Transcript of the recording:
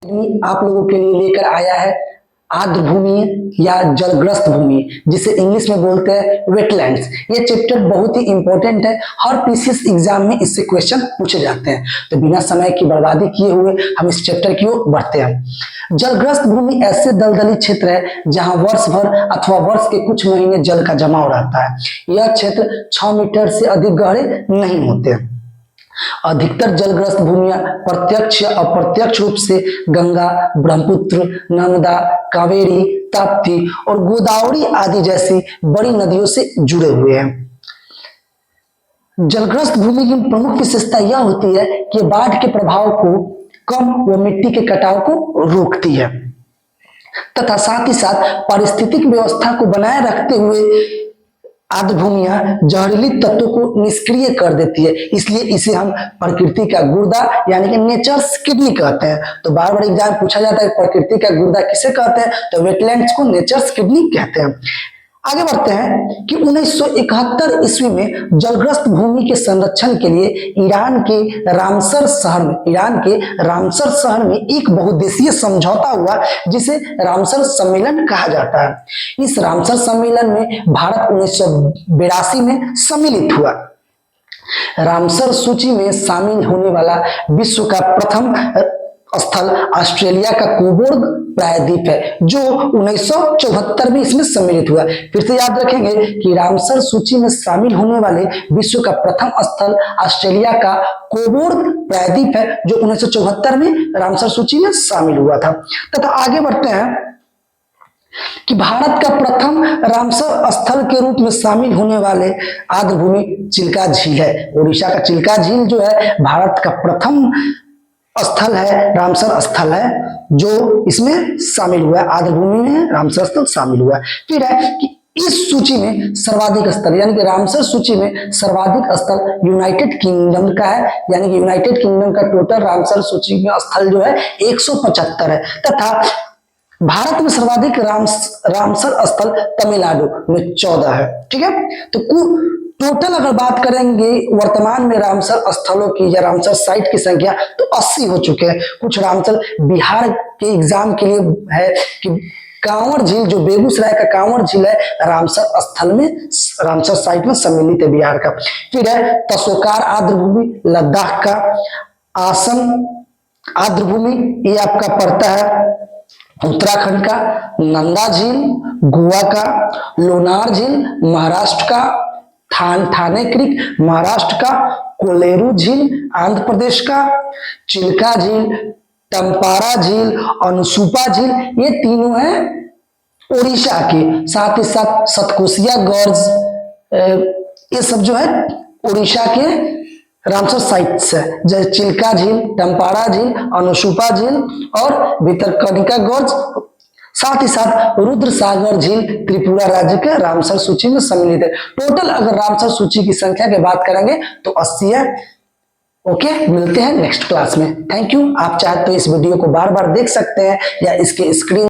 आप लोगों के लिए लेकर आया है आर्द्र भूमि या जलग्रस्त भूमि, जिसे इंग्लिश में बोलते हैं वेटलैंड्स। ये चैप्टर बहुत ही इंपॉर्टेंट है, हर पीसीएस एग्जाम में इससे क्वेश्चन पूछे जाते हैं। तो बिना समय की बर्बादी किए हुए हम इस चैप्टर की ओर बढ़ते हैं। जलग्रस्त भूमि ऐसे दलदली क्षेत्र है जहां वर्ष भर अथवा वर्ष के कुछ महीने जल का जमाव रहता है। यह क्षेत्र 6 मीटर से अधिक गहरे नहीं होते। अधिकतर जलग्रस्त भूमियां प्रत्यक्ष या अप्रत्यक्ष रूप से गंगा, ब्रह्मपुत्र, नर्मदा, कावेरी, ताप्ती और गोदावरी आदि जैसी बड़ी नदियों से जुड़े हुए हैं। जलग्रस्त भूमि की प्रमुख विशेषता यह होती है कि बाढ़ के प्रभाव को कम व मिट्टी के कटाव को रोकती है तथा साथ ही साथ पारिस्थितिक व्यवस्था को बनाए रखते हुए आर्द्र भूमियां जहरीली तत्वों को निष्क्रिय कर देती है। इसलिए इसे हम प्रकृति का गुर्दा यानी कि नेचर्स किडनी कहते हैं। तो बार बार एग्जाम पूछा जाता है प्रकृति का गुर्दा किसे कहते हैं, तो वेटलैंड्स को नेचर्स किडनी कहते हैं। आगे बढ़ते हैं कि 1971 ईस्वी में जलग्रस्त भूमि के संरक्षण के लिए ईरान के रामसर शहर में एक बहुदेशीय समझौता हुआ, जिसे रामसर सम्मेलन कहा जाता है। इस रामसर सम्मेलन में भारत 1982 में सम्मिलित हुआ। रामसर सूची में शामिल होने वाला विश्व का प्रथम स्थल ऑस्ट्रेलिया का कोबोर्ग प्रायद्वीप है, जो 1974 में इसमें सम्मिलित हुआ। फिर से याद रखेंगे कि रामसर सूची में शामिल होने वाले विश्व का प्रथम स्थल ऑस्ट्रेलिया का कोबोर्ग प्रायद्वीप है, जो 1974 में रामसर सूची में शामिल हुआ था। तथा आगे बढ़ते हैं कि भारत का प्रथम रामसर स्थल के रूप में शामिल होने वाले आर्द्र भूमि चिल्का झील है। उड़ीसा का चिल्का झील जो है भारत का प्रथम स्थल है, रामसर स्थल है, जो इसमें शामिल हुआ है। आर्द्र भूमि में रामसर स्थल शामिल हुआ है। फिर है कि इस सूची में सर्वाधिक स्थल यानी कि रामसर सूची में सर्वाधिक स्थल यूनाइटेड किंगडम का है, यानी कि यूनाइटेड किंगडम का टोटल रामसर सूची में स्थल जो है 175 है। तथा भारत में सर्वाधिक रामसर स्थल तमिलनाडु में 14 है। ठीक है, तो टोटल अगर बात करेंगे वर्तमान में रामसर स्थलों की या रामसर साइट की संख्या, तो 80 हो चुके हैं। कुछ रामसर बिहार के एग्जाम के लिए है कि कांवर झील, जो बेगूसराय का कांवर झील है, रामसर स्थल में रामसर साइट में सम्मिलित है बिहार का। फिर है तसोकार आर्द्र भूमि लद्दाख का, आसम आर्द्र भूमि ये आपका पड़ता है उत्तराखंड का, नंदा झील गोवा का, लोनार झील महाराष्ट्र का, थाने क्रीक महाराष्ट्र का, कोलेरू झील आंध्र प्रदेश का, चिल्का झील, टंपारा झील, अनसुपा झील ये तीनों हैं उड़ीसा के। साथ ही साथ सतकोसिया गॉर्ज ये सब जो है उड़ीसा के रामसर साइट्स है, जैसे चिल्का झील, टंपारा झील, अनसुपा झील और भितरकनिका गॉर्ज। साथ ही साथ रुद्र सागर झील त्रिपुरा राज्य के रामसर सूची में सम्मिलित है। टोटल अगर रामसर सूची की संख्या की बात करेंगे तो 80 है। ओके, मिलते हैं नेक्स्ट क्लास में। Thank you. आप चाहे तो इस वीडियो को बार बार देख सकते हैं या इसके स्क्रीन